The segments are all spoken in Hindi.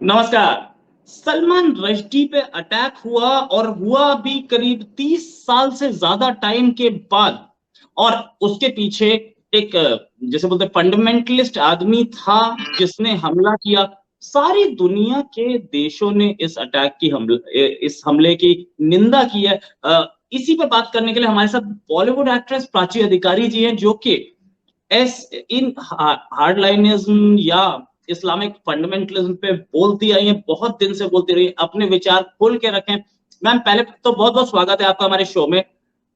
नमस्कार। सलमान रश्दी पे अटैक हुआ और हुआ भी करीब 30 साल से ज्यादा टाइम के बाद। और उसके पीछे एक जैसे बोलते फंडामेंटलिस्ट आदमी था जिसने हमला किया। सारी दुनिया के देशों ने इस हमले की निंदा की है। इसी पर बात करने के लिए हमारे साथ बॉलीवुड एक्ट्रेस प्राची अधिकारी जी हैं, जो कि एस इन हार्डलाइनिज्म या इस्लामिक फंडामेंटलिज्म पे बोलती आई है, बहुत दिन से बोलती रही, अपने विचार खोल के रखें। मैम, पहले तो बहुत बहुत स्वागत है आपका हमारे शो में।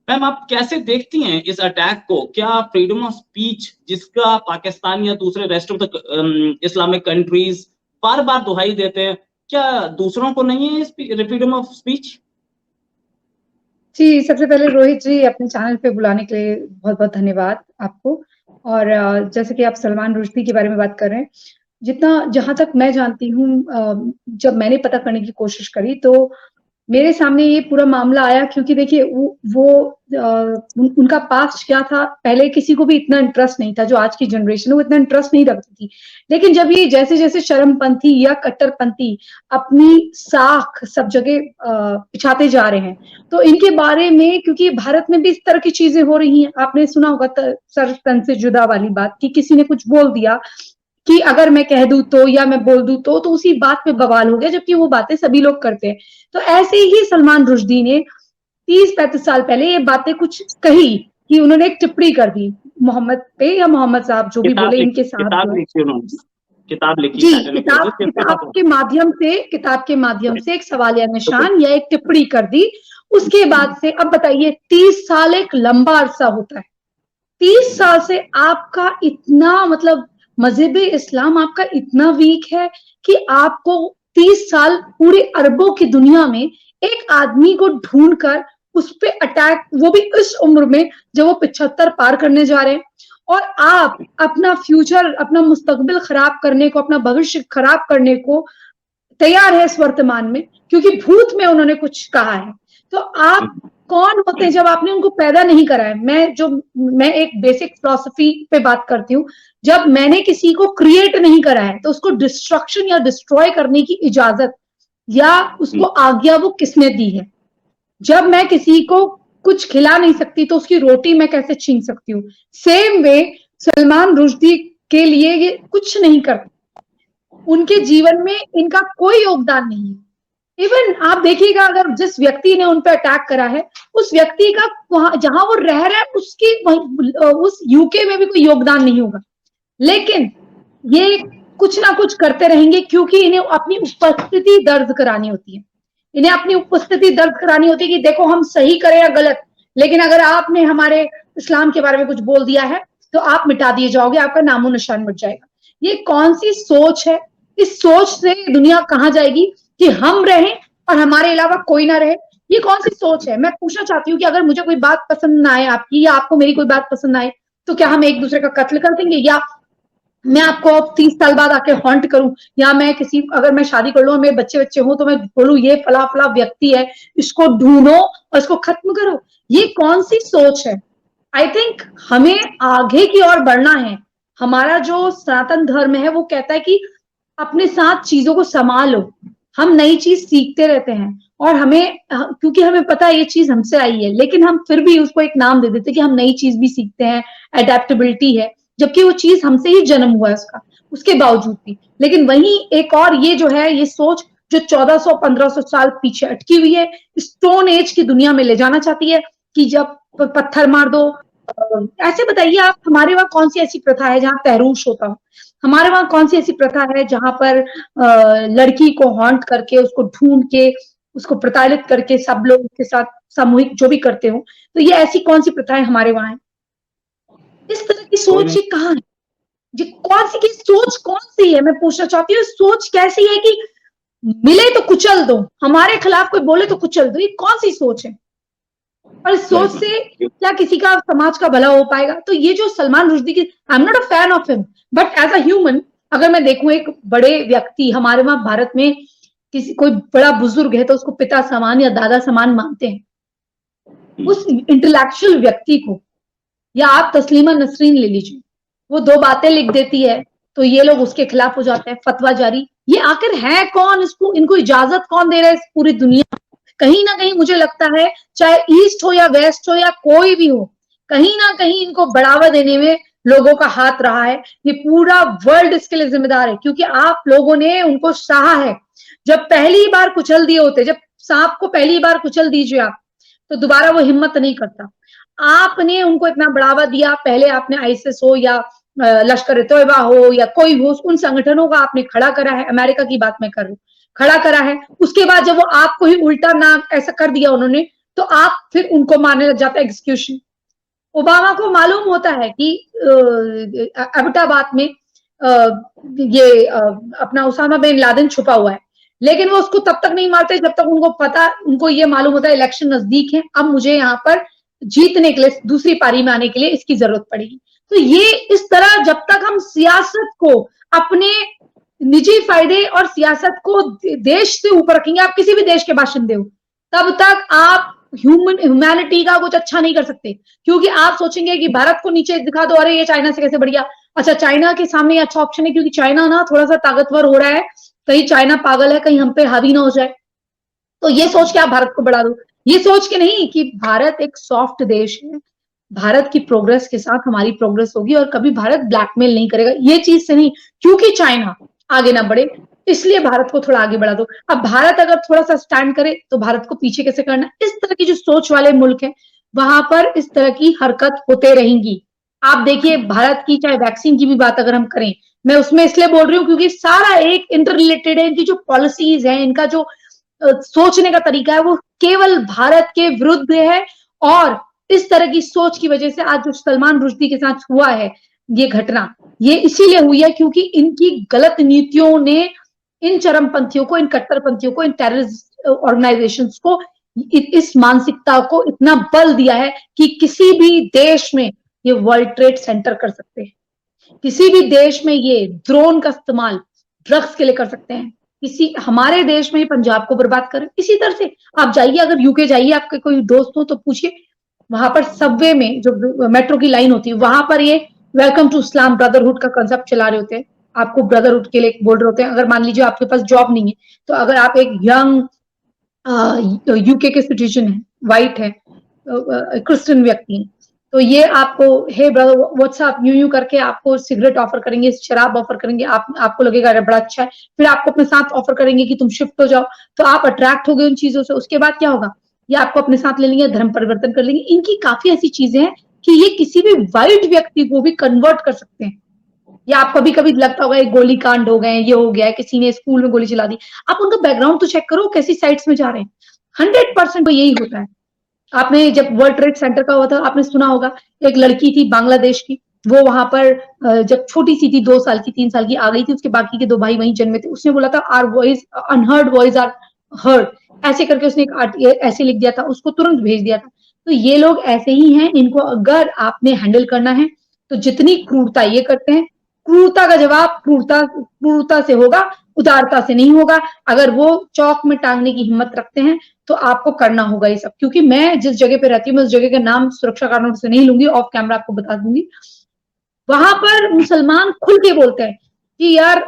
मैम, आप कैसे देखती हैं इस अटैक को? क्या फ्रीडम ऑफ स्पीच, जिसका पाकिस्तान या दूसरे rest of the Islamic countries बार बार दुहाई देते हैं, क्या दूसरों को नहीं है इस फ्रीडम ऑफ स्पीच? जी, सबसे पहले रोहित जी अपने चैनल पे बुलाने के लिए बहुत-बहुत धन्यवाद आपको। और जैसे कि आप सलमान रुश्दी के बारे में बात कर रहे हैं, जहाँ तक मैं जानती हूँ, जब मैंने पता करने की कोशिश करी तो मेरे सामने ये पूरा मामला आया क्योंकि देखिए वो उनका पास्ट क्या था, पहले किसी को भी इतना इंटरेस्ट नहीं था। जो आज की जनरेशन है वो इतना इंटरेस्ट नहीं रखती थी। लेकिन जब ये जैसे-जैसे चरमपंथी या कट्टरपंथी अपनी साख सब जगह पिछाते जा रहे हैं, तो इनके बारे में, क्योंकि भारत में भी इस तरह की चीजें हो रही हैं। आपने सुना होगा सर तन से जुदा वाली बात, कि किसी ने कुछ बोल दिया कि अगर मैं कह दूं तो, या मैं बोल दूं तो उसी बात पे बवाल हो गया, जबकि वो बातें सभी लोग करते हैं। तो ऐसे ही सलमान रुश्दी ने 30-35 साल पहले ये बातें कुछ कही, कि उन्होंने एक टिप्पणी कर दी मोहम्मद पे, या मोहम्मद साहब जो भी बोले इनके साथ जो किताब है। लिखी उन्होंने, किताब लिखी जी, सैटेनिक किताब के माध्यम से एक सवालिया निशान या एक टिप्पणी कर दी। उसके बाद से अब बताइए, 30 साल एक लंबा अरसा होता है। 30 साल से आपका इतना, मतलब मजहबी इस्लाम आपका इतना वीक है कि आपको 30 साल पूरे अरबों की दुनिया में एक आदमी को ढूंढकर उस पे अटैक, वो भी इस उम्र में जब वो 75 पार करने जा रहे हैं, और आप अपना फ्यूचर, अपना मुस्तकबिल खराब करने को, अपना भविष्य खराब करने को तैयार है इस वर्तमान में, क्योंकि भूत में उन्होंने कुछ कहा है। तो आप कौन होते हैं जब आपने उनको पैदा नहीं करा है? मैं एक बेसिक फिलॉसफी पे बात करती हूँ। जब मैंने किसी को क्रिएट नहीं करा है तो उसको डिस्ट्रक्शन या डिस्ट्रॉय करने की इजाजत या उसको आज्ञा वो किसने दी है? जब मैं किसी को कुछ खिला नहीं सकती तो उसकी रोटी मैं कैसे छीन सकती हूँ? सेम वे सलमान रुश्दी के लिए ये कुछ नहीं करते। उनके जीवन में इनका कोई योगदान नहीं है। इवन आप देखिएगा, अगर जिस व्यक्ति ने उन पर अटैक करा है, उस व्यक्ति का वहां जहां वो रह रहा है उसकी उस यूके में भी कोई योगदान नहीं होगा। लेकिन ये कुछ ना कुछ करते रहेंगे, क्योंकि इन्हें अपनी उपस्थिति दर्ज करानी होती है। इन्हें अपनी उपस्थिति दर्ज करानी होती है कि देखो हम सही करें या गलत, लेकिन अगर आपने हमारे इस्लाम के बारे में कुछ बोल दिया है तो आप मिटा दिए जाओगे, आपका नामो निशान मिट जाएगा। ये कौन सी सोच है? इस सोच से दुनिया कहां जाएगी कि हम रहें और हमारे अलावा कोई ना रहे? ये कौन सी सोच है? मैं पूछना चाहती हूँ कि अगर मुझे कोई बात पसंद ना आए आपकी, या आपको मेरी कोई बात पसंद ना आए, तो क्या हम एक दूसरे का कत्ल कर देंगे? या मैं आपको अब 30 साल बाद आके हॉन्ट करूं, या मैं अगर मैं शादी कर लूं और मेरे बच्चे बच्चे हों तो मैं बोलूं ये फला फला व्यक्ति है, इसको ढूंढो और इसको खत्म करो? ये कौन सी सोच है? आई थिंक हमें आगे की ओर बढ़ना है। हमारा जो सनातन धर्म है वो कहता है कि अपने साथ चीजों को संभालो। हम नई चीज सीखते रहते हैं, और क्योंकि हमें पता है ये चीज हमसे आई है, लेकिन हम फिर भी उसको एक नाम दे देते हैं कि हम नई चीज भी सीखते हैं, एडेप्टेबिलिटी है, जबकि वो चीज हमसे ही जन्म हुआ है उसके बावजूद भी। लेकिन वहीं एक और ये जो है, ये सोच जो 1400-1500 साल पीछे अटकी हुई है, स्टोन एज की दुनिया में ले जाना चाहती है, कि जब पत्थर मार दो। ऐसे बताइए आप, हमारे वहां कौन सी ऐसी प्रथा है जहां तहरूश होता हो? हमारे वहां कौन सी ऐसी प्रथा है जहां पर लड़की को हॉन्ट करके, उसको ढूंढ के, उसको प्रताड़ित करके सब लोग उसके साथ सामूहिक जो भी करते हो? तो ये ऐसी कौन सी प्रथाएं हमारे वहां है? इस तरह की सोच ये कहाँ है? ये कौन सी की सोच कौन सी है? मैं पूछना चाहती हूँ, सोच कैसी है कि मिले तो कुचल दो, हमारे खिलाफ कोई बोले तो कुचल दो? ये कौन सी सोच है? और इस सोच से क्या किसी का, समाज का भला हो पाएगा? तो ये जो सलमान रुश्दी की, I am not a fan of him, but as a human, अगर मैं देखूं एक बड़े व्यक्ति, हमारे वहां भारत में किसी कोई बड़ा बुजुर्ग है तो उसको पिता समान या दादा समान मानते हैं। उस इंटेलेक्चुअल व्यक्ति को, या आप तस्लीमा नसरीन ले लीजिए, वो 2 बातें लिख देती है तो ये लोग उसके खिलाफ हो जाते हैं, फतवा जारी। ये आखिर है कौन, इसको इनको इजाजत कौन दे रहा है इस पूरी दुनिया? कहीं ना कहीं मुझे लगता है, चाहे ईस्ट हो या वेस्ट हो या कोई भी हो, कहीं ना कहीं इनको बढ़ावा देने में लोगों का हाथ रहा है। ये पूरा वर्ल्ड इसके लिए जिम्मेदार है, क्योंकि आप लोगों ने उनको सहा है। जब पहली बार कुचल दिए होते, जब सांप को पहली बार कुचल दीजिए आप, तो दोबारा वो हिम्मत नहीं करता। आपने उनको इतना बढ़ावा दिया, पहले आपने आईएसएस हो या लश्कर तोयबा हो या कोई हो, उन संगठनों का आपने खड़ा करा है, अमेरिका की बात मैं कर रही हूँ, खड़ा करा है। उसके बाद जब वो आपको ही उल्टा ना ऐसा कर दिया उन्होंने, तो आप फिर उनको मारने लग जाते हैं एग्जीक्यूशन। ओबामा को मालूम होता है कि अबटाबाद में ये अपना उसामा बिन लादेन छुपा हुआ है, लेकिन वो उसको तब तक नहीं मारते जब तक उनको पता, उनको ये मालूम होता है इलेक्शन नजदीक है, अब मुझे यहाँ पर जीतने के लिए, दूसरी पारी में आने के लिए इसकी जरूरत पड़ेगी। तो ये इस तरह जब तक हम सियासत को अपने निजी फायदे और सियासत को देश से ऊपर रखेंगे, आप किसी भी देश के बाशिंदे हो, तब तक आप ह्यूमैनिटी का कुछ अच्छा नहीं कर सकते। क्योंकि आप सोचेंगे कि भारत को नीचे दिखा दो, अरे ये चाइना से कैसे बढ़िया, अच्छा चाइना के सामने अच्छा ऑप्शन है, क्योंकि चाइना ना थोड़ा सा ताकतवर हो रहा है, कहीं चाइना पागल है, कहीं हम पे हावी ना हो जाए, तो ये सोच के आप भारत को बढ़ा दो। ये सोच के नहीं कि भारत एक सॉफ्ट देश है, भारत की प्रोग्रेस के साथ हमारी प्रोग्रेस होगी और कभी भारत ब्लैकमेल नहीं करेगा, ये चीज से नहीं, क्योंकि चाइना आगे ना बढ़े इसलिए भारत को थोड़ा आगे बढ़ा दो। अब भारत अगर थोड़ा सा स्टैंड करे तो भारत को पीछे कैसे करना, इस तरह की जो सोच वाले मुल्क है वहां पर इस तरह की हरकत होते रहेंगी। आप देखिए भारत की चाहे वैक्सीन की भी बात अगर हम करें, मैं उसमें इसलिए बोल रही हूँ क्योंकि सारा एक इंटर रिलेटेड है, इनकी जो पॉलिसीज है, इनका जो सोचने का तरीका है वो केवल भारत के विरुद्ध है। और इस तरह की सोच की वजह से आज जो सलमान रुश्दी के साथ हुआ है ये घटना, ये इसीलिए हुई है क्योंकि इनकी गलत नीतियों ने इन चरमपंथियों को, इन कट्टरपंथियों को, इन टेररिस्ट ऑर्गेनाइजेशंस को इस मानसिकता को इतना बल दिया है कि किसी भी देश में ये वर्ल्ड ट्रेड सेंटर कर सकते हैं, किसी भी देश में ये ड्रोन का इस्तेमाल ड्रग्स के लिए कर सकते हैं, किसी हमारे देश में पंजाब को बर्बाद करें। इसी तरह से आप जाइए, अगर यूके जाइए, आपके कोई दोस्त हो तो पूछिए, वहां पर सबवे में जो मेट्रो की लाइन होती है वहां पर ये वेलकम टू इस्लाम ब्रदरहुड का कंसेप्ट चला रहे होते हैं, आपको ब्रदरहुड के लिए बोल रहे होते हैं। अगर मान लीजिए आपके पास जॉब नहीं है, तो अगर आप एक यंग यूके के सिटीजन है, व्हाइट है, क्रिश्चियन व्यक्ति है, तो ये आपको हे ब्रदर व्हाट्सअप यूं करके आपको सिगरेट ऑफर करेंगे, शराब ऑफर करेंगे, आपको लगेगा अरे बड़ा अच्छा है, फिर आपको अपने साथ ऑफर करेंगे कि तुम शिफ्ट हो जाओ, तो आप अट्रैक्ट हो गए उन चीजों से। उसके बाद क्या होगा, ये आपको अपने साथ ले लेंगे, धर्म परिवर्तन कर लेंगे। इनकी काफी ऐसी चीजें हैं कि ये किसी भी व्हाइट व्यक्ति को भी कन्वर्ट कर सकते हैं। या आप कभी कभी लगता होगा एक गोली कांड हो गए, ये हो गया, किसी ने स्कूल में गोली चला दी, आप उनका बैकग्राउंड तो चेक करो कैसी साइट्स में जा रहे हैं। 100% तो यही होता है। आपने जब वर्ल्ड ट्रेड सेंटर का हुआ था, आपने सुना होगा एक लड़की थी बांग्लादेश की, वो वहां पर जब छोटी सी थी, 2 साल की 3 साल की, आ गई थी, उसके बाकी के 2 भाई वहीं जन्मे थे, उसने बोला था our voice unheard voice are heard, ऐसे करके उसने एक ऐसे लिख दिया था, उसको तुरंत भेज दिया था। तो ये लोग ऐसे ही हैं, इनको अगर आपने हैंडल करना है तो जितनी क्रूरता ये करते हैं, क्रूरता का जवाब क्रूरता से होगा, उदारता से नहीं होगा। अगर वो चौक में टांगने की हिम्मत रखते हैं तो आपको करना होगा ये सब। क्योंकि मैं जिस जगह पे रहती हूँ, मैं उस जगह का नाम सुरक्षा कारणों से नहीं लूंगी, ऑफ कैमरा आपको बता दूंगी, वहां पर मुसलमान खुल के बोलते हैं कि यार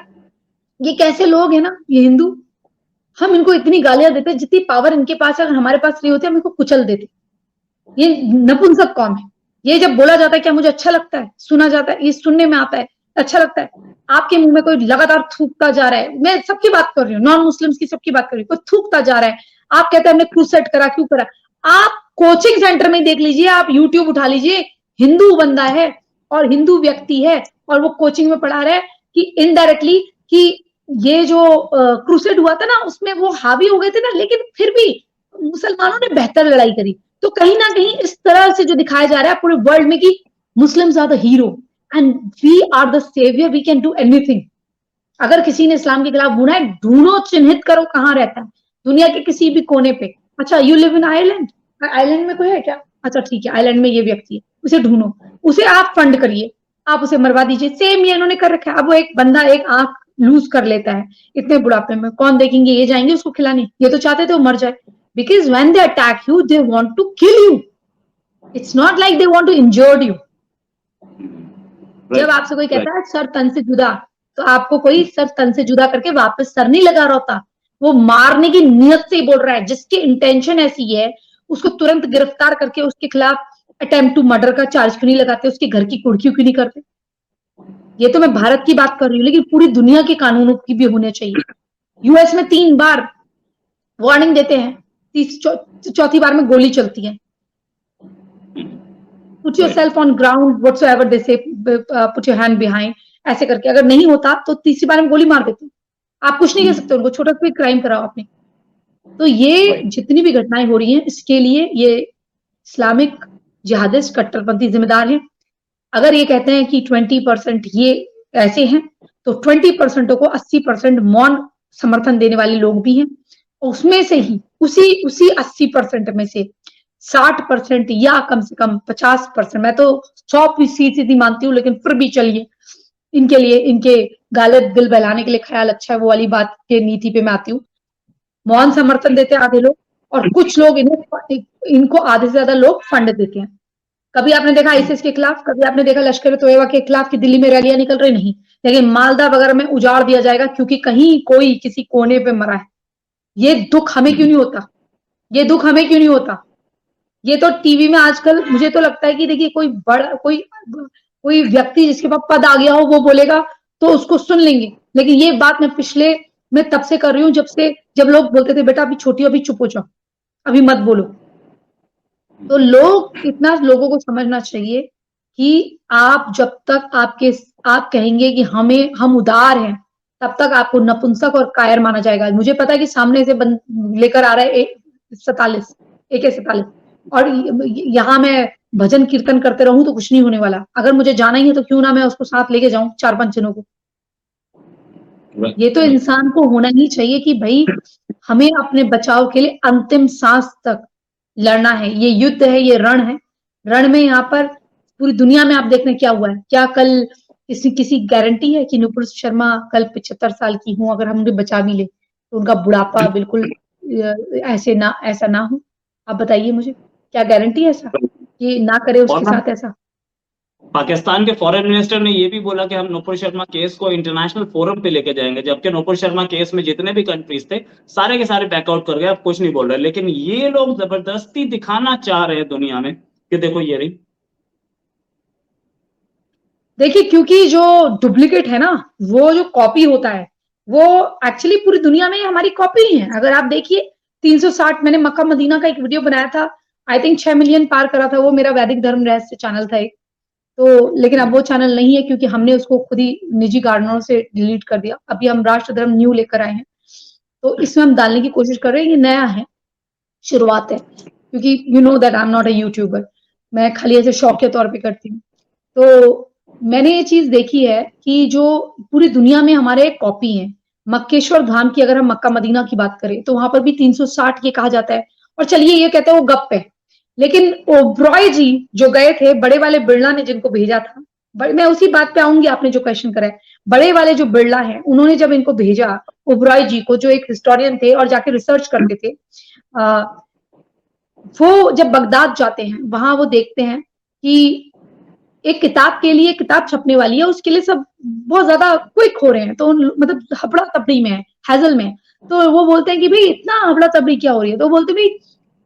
ये कैसे लोग हैं ना, ये हिंदू, हम इनको इतनी गालियां देते, जितनी पावर इनके पास है अगर हमारे पास नहीं होती हम इनको कुचल देते। ये नपुंसक कौन है? ये जब बोला जाता है क्या मुझे अच्छा लगता है, सुना जाता है, ये सुनने में आता है, अच्छा लगता है। आपके मुंह में कोई लगातार थूकता जा रहा है, मैं सबकी बात कर रही हूँ, नॉन मुस्लिम्स की सबकी बात कर रही हूँ, कोई थूकता जा रहा है, आप कहते हैं हमने क्रूसेट करा, क्यों करा? आप कोचिंग सेंटर में देख लीजिए, आप यूट्यूब उठा लीजिए, हिंदू बंदा है और हिंदू व्यक्ति है और वो कोचिंग में पढ़ा रहा है कि इनडायरेक्टली कि ये जो क्रूसेड हुआ था ना उसमें वो हावी हो गए थे ना, लेकिन फिर भी मुसलमानों ने बेहतर लड़ाई करी। तो कहीं ना कहीं इस तरह से जो दिखाया जा रहा है पूरे वर्ल्ड में कि Muslims are the hero and we are the saviour, we can do anything. अगर किसी ने इस्लाम के खिलाफ बुना है, ढूंढो, चिन्हित करो कहाँ रहता है, दुनिया के किसी भी कोने पे। अच्छा you live in Ireland, Ireland में कोई है क्या? अच्छा ठीक है, आयरलैंड में ये व्यक्ति है, उसे ढूंढो, उसे आप फंड करिए, आप उसे मरवा दीजिए। सेम ये इन्होंने कर रखा है। अब वो एक बंदा एक आंख लूज कर लेता है इतने बुढ़ापे में, कौन देखेंगे? ये जाएंगे उसको खिलाने, ये तो चाहते थे वो मर जाए। Because when they attack you they want to kill you, it's not like they want to injured you. जब आपसे कोई कहता है सर तन से जुदा, तो आपको कोई सर तन से जुदा करके वापस सर नहीं लगा रहा होता, वो मारने की नियत से ही बोल रहा है। जिसकी इंटेंशन ऐसी है उसको तुरंत गिरफ्तार करके उसके खिलाफ अटेम्प्ट टू मर्डर का चार्ज क्यों नहीं लगाते, उसके घर की कुर्की क्यों नहीं करते। ये तो मैं भारत की बात कर रही हूँ, लेकिन पूरी दुनिया के कानूनों की भी होने चाहिए। यूएस में 3 बार वार्निंग देते हैं, चौथी बार में गोली चलती है। Put yourself on ground whatsoever they say, put your hand behind, ऐसे करके अगर नहीं होता तो तीसरी बार में गोली मार देते हैं। आप कुछ नहीं कह सकते उनको, छोटा सा क्राइम कराओ आपने। तो ये जितनी भी घटनाएं हो रही हैं, इसके लिए ये इस्लामिक जिहादिस्ट कट्टरपंथी जिम्मेदार हैं। अगर ये कहते हैं कि 20% ये ऐसे हैं, तो 20% को 80% मौन समर्थन देने वाले लोग भी हैं। उसमें से ही उसी 80% में से 60% या कम से कम 50%, मैं तो 100% मानती हूँ, लेकिन फिर भी चलिए इनके लिए, इनके गालिब दिल बहलाने के लिए ख्याल अच्छा है, वो वाली बात के नीति पे मैं आती हूँ। मौन समर्थन देते हैं आधे लोग, और कुछ लोग इनको आधे से ज्यादा लोग फंड देते हैं। कभी आपने देखा आईसीस के खिलाफ, कभी आपने देखा लश्कर तोयबा के खिलाफ कि दिल्ली में रैलियां निकल रही? नहीं। लेकिन मालदा वगैरह में उजाड़ दिया जाएगा क्योंकि कहीं कोई किसी कोने पे मरा है। ये दुख हमें क्यों नहीं होता? ये दुख हमें क्यों नहीं होता? ये तो टीवी में आजकल मुझे तो लगता है कि देखिए कोई बड़ा कोई व्यक्ति जिसके पास पद आ गया हो वो बोलेगा तो उसको सुन लेंगे, लेकिन ये बात मैं तब से कर रही हूँ जब लोग बोलते थे बेटा अभी छोटी हो, अभी चुप हो जाओ, अभी मत बोलो। तो लोगों को समझना चाहिए कि आप जब तक आप कहेंगे कि हम उदार हैं, तब तक आपको नपुंसक और कायर माना जाएगा। मुझे पता है कि सामने से लेकर आ रहा है AK-47, और यहाँ मैं भजन कीर्तन करते रहूं तो कुछ नहीं होने वाला। अगर मुझे जाना ही है तो क्यों ना मैं उसको साथ लेके जाऊं 4-5 जनों को। ये तो इंसान को होना ही चाहिए कि भाई हमें अपने बचाव के लिए अंतिम सांस तक लड़ना है। ये युद्ध है, ये रण है। रण में यहाँ पर पूरी दुनिया में आप देखने क्या हुआ है। क्या कल किसी गारंटी है कि नुपुर शर्मा कल 75 साल की हूं, अगर हम उन्हें बचा भी ले तो उनका बुढ़ापा बिल्कुल ऐसा ना हो? आप बताइए मुझे, क्या गारंटी है ऐसा कि ना करे उसके साथ ऐसा? पाकिस्तान के फॉरेन मिनिस्टर ने ये भी बोला कि हम नुपुर शर्मा केस को इंटरनेशनल फोरम पे लेके जाएंगे, जबकि नुपुर शर्मा केस में जितने भी कंट्रीज थे सारे के सारे बैकआउट कर गए, अब कुछ नहीं बोल रहे। लेकिन ये लोग जबरदस्ती दिखाना चाह रहे हैं दुनिया में कि देखो ये रही। देखिए, क्योंकि जो डुप्लीकेट है ना, वो जो कॉपी होता है वो एक्चुअली पूरी दुनिया में हमारी कॉपी है। अगर आप देखिए 360, मैंने मक्का मदीना का एक वीडियो बनाया था, आई थिंक 6 मिलियन पार करा था। वो मेरा वैदिक धर्म रहस्य चैनल था एक, तो लेकिन अब वो चैनल नहीं है क्योंकि हमने उसको खुद ही निजी कारणों से डिलीट कर दिया। अभी हम राष्ट्र धर्म न्यू लेकर आए हैं, तो इसमें हम डालने की कोशिश कर रहे हैं। ये नया है, शुरुआत है, क्योंकि you know that I am not a YouTuber, मैं खाली ऐसे शौक के तौर पे करती हूँ। तो मैंने ये चीज देखी है कि जो पूरी दुनिया में हमारे कॉपी हैं। मक्केश्वर धाम की अगर हम मक्का मदीना की बात करें तो वहां पर भी 360 ये कहा जाता है, और चलिए ये कहते हैं वो गप है। लेकिन ओब्रॉय जी जो गए थे, बड़े वाले बिरला ने जिनको भेजा था, मैं उसी बात पे आऊंगी, आपने जो क्वेश्चन करा है, बड़े वाले जो बिरला है उन्होंने जब इनको भेजा ओब्रॉय जी को, जो एक हिस्टोरियन थे और जाके रिसर्च करते थे, वो जब बगदाद जाते हैं वहां वो देखते हैं कि एक किताब के लिए, किताब छपने वाली है, उसके लिए सब बहुत ज्यादा क्विक हो रहे हैं, तो मतलब हबड़ा तबड़ी में है, हैजल में। तो वो बोलते हैं कि भाई इतना हबड़ा तबड़ी क्या हो रही है? तो बोलते भाई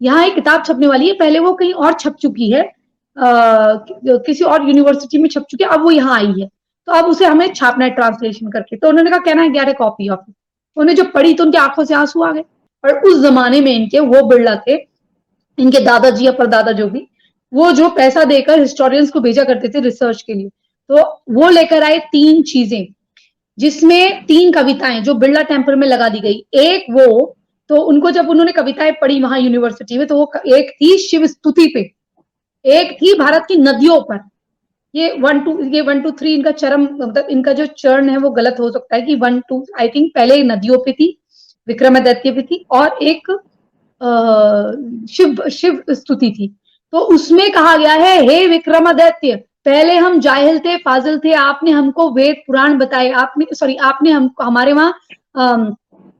यहाँ एक किताब छपने वाली है, पहले वो कहीं और छप चुकी है, किसी और यूनिवर्सिटी में छप चुकी है, अब वो यहाँ आई है, तो अब उसे हमें छापना है ट्रांसलेशन करके। तो उन्होंने कहा कहना है 11 कॉपी ऑफ। उन्हें जब पढ़ी तो उनकी आंखों से आंसू आ गए। और उस जमाने में इनके वो बिरला थे, इनके दादाजी या परदादा जो भी, वो जो पैसा देकर हिस्टोरियंस को भेजा करते थे रिसर्च के लिए, तो वो लेकर आए 3 चीजें, जिसमें 3 कविताएं जो बिरला टेम्पल में लगा दी गई। एक वो, तो उनको जब उन्होंने कविताएं पढ़ी वहां यूनिवर्सिटी में, तो वो एक थी शिव स्तुति पे, एक थी भारत की नदियों पर। ये 1 2 3 इनका चरम, मतलब इनका जो चरण है वो गलत हो सकता है कि 1 2 आई थिंक पहले नदियों पे थी, विक्रमादित्य पे थी, और एक शिव स्तुति थी। तो उसमें कहा गया है, हे विक्रमादित्य, पहले हम जाहिल थे, फाजिल थे, आपने हमको वेद पुराण बताए, आपने हमको हमारे वहां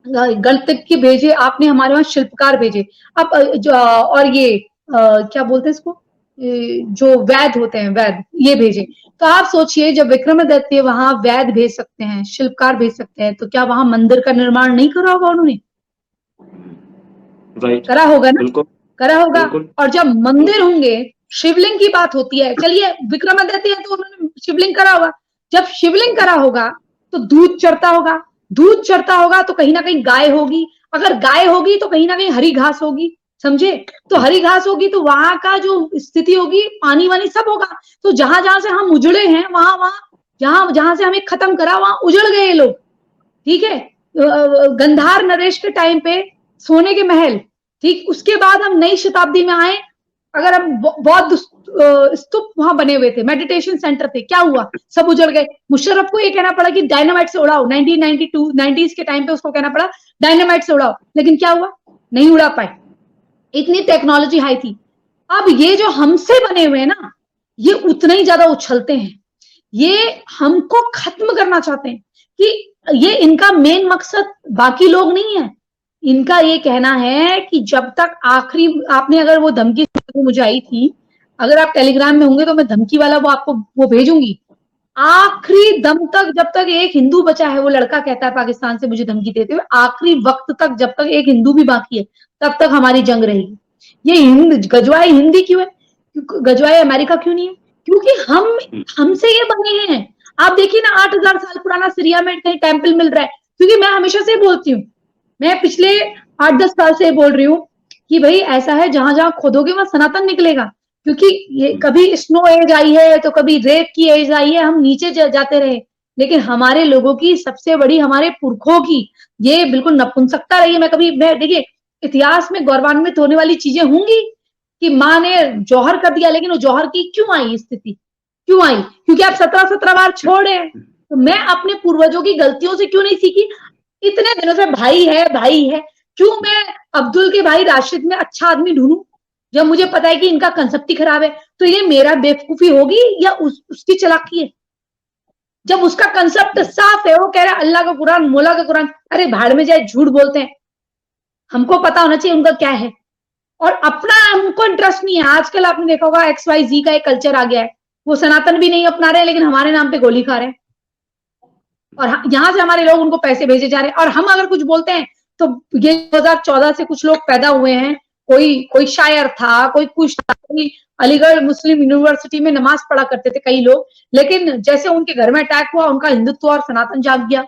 गणितज्ञ भेजे, आपने हमारे वहां शिल्पकार भेजे। अब और ये क्या बोलते हैं इसको, जो वैद होते हैं, वैद ये भेजे। तो आप सोचिए जब विक्रमादित्य वहां वैद भेज सकते हैं, शिल्पकार भेज सकते हैं, तो क्या वहां मंदिर का निर्माण नहीं करा होगा उन्होंने? राइट, करा होगा ना, बिल्कुल करा होगा। बिल्कुल। और जब मंदिर होंगे, शिवलिंग की बात होती है, चलिए विक्रमादित्य है तो उन्होंने शिवलिंग करा होगा। जब शिवलिंग करा होगा तो दूध चढ़ता होगा, दूध चढ़ता होगा तो कहीं ना कहीं गाय होगी, अगर गाय होगी तो कहीं ना कहीं हरी घास होगी, समझे? तो हरी घास होगी तो वहां का जो स्थिति होगी, पानी वानी सब होगा। तो जहां जहां से हम उजड़े हैं, वहां वहां जहां जहां से हमें खत्म करा, वहां उजड़ गए लोग, ठीक है। गंधार नरेश के टाइम पे सोने के महल, ठीक, उसके बाद हम नई शताब्दी में आए, अगर हम बौद्ध स्तूप वहां बने हुए थे, मेडिटेशन सेंटर थे, क्या हुआ? सब उजड़ गए। मुशर्रफ को ये कहना पड़ा कि डायनामाइट से उड़ाओ, 1992 90s के टाइम पे उसको कहना पड़ा डायनामाइट से उड़ाओ, लेकिन क्या हुआ? नहीं उड़ा पाए, इतनी टेक्नोलॉजी हाई थी। अब ये जो हमसे बने हुए हैं ना, ये उतना ही ज्यादा उछलते हैं, ये हमको खत्म करना चाहते हैं। कि ये इनका मेन मकसद बाकी लोग नहीं है, इनका ये कहना है कि जब तक आखिरी, आपने अगर वो धमकी मुझे आई थी, अगर आप टेलीग्राम में होंगे तो मैं धमकी वाला वो आपको वो भेजूंगी, आखिरी दम तक, जब तक एक हिंदू बचा है, वो लड़का कहता है पाकिस्तान से मुझे धमकी देते हुए, आखिरी वक्त तक जब तक एक हिंदू भी बाकी है, तब तक हमारी जंग रहेगी। ये गजवाए हिंदी क्यों है, गजवाए अमेरिका क्यों नहीं है? क्योंकि हमसे ये बने हैं। आप देखिए ना, 8,000 साल पुराना सीरिया में कहीं टेम्पल मिल रहा है, क्योंकि मैं हमेशा से बोलती हूँ, मैं पिछले 8-10 साल से बोल रही हूँ कि भाई ऐसा है, जहां जहां खोदोगे वहां सनातन निकलेगा। क्योंकि ये कभी स्नो एज आई है, तो कभी रेत की एज आई है, हम नीचे जाते रहे, लेकिन हमारे लोगों की सबसे बड़ी, हमारे पुरखों की ये बिल्कुल नपुंसकता रही है। मैं देखिए, इतिहास में गौरवान्वित होने वाली चीजें होंगी कि माँ ने जौहर कर दिया, लेकिन वो जौहर की क्यों आई स्थिति, क्यों आई? क्योंकि आप 17 बार छोड़े हैं। तो मैं अपने पूर्वजों की गलतियों से क्यों नहीं सीखी? इतने दिनों से भाई है भाई है, क्यों मैं अब्दुल के भाई राशिद में अच्छा आदमी ढूंढूं, जब मुझे पता है कि इनका कंसेप्ट ही खराब है? तो ये मेरा बेवकूफी होगी या उसकी चालाकी है? जब उसका कंसेप्ट साफ है, वो कह रहा है अल्लाह का कुरान, मौला का कुरान, अरे भाड़ में जाए, झूठ बोलते हैं। हमको पता होना चाहिए उनका क्या है, और अपना हमको इंटरेस्ट नहीं है। आजकल आपने देखा होगा XYZ का एक कल्चर आ गया है, वो सनातन भी नहीं अपना रहे, लेकिन हमारे नाम पे गोली खा रहे हैं, और यहाँ से हमारे लोग उनको पैसे भेजे जा रहे हैं। और हम अगर कुछ बोलते हैं तो ये 2014 से कुछ लोग पैदा हुए हैं, कोई शायर था, कोई कुछ था, कोई अलीगढ़ मुस्लिम यूनिवर्सिटी में नमाज पढ़ा करते थे कई लोग, लेकिन जैसे उनके घर में अटैक हुआ, उनका हिंदुत्व और सनातन जाग गया।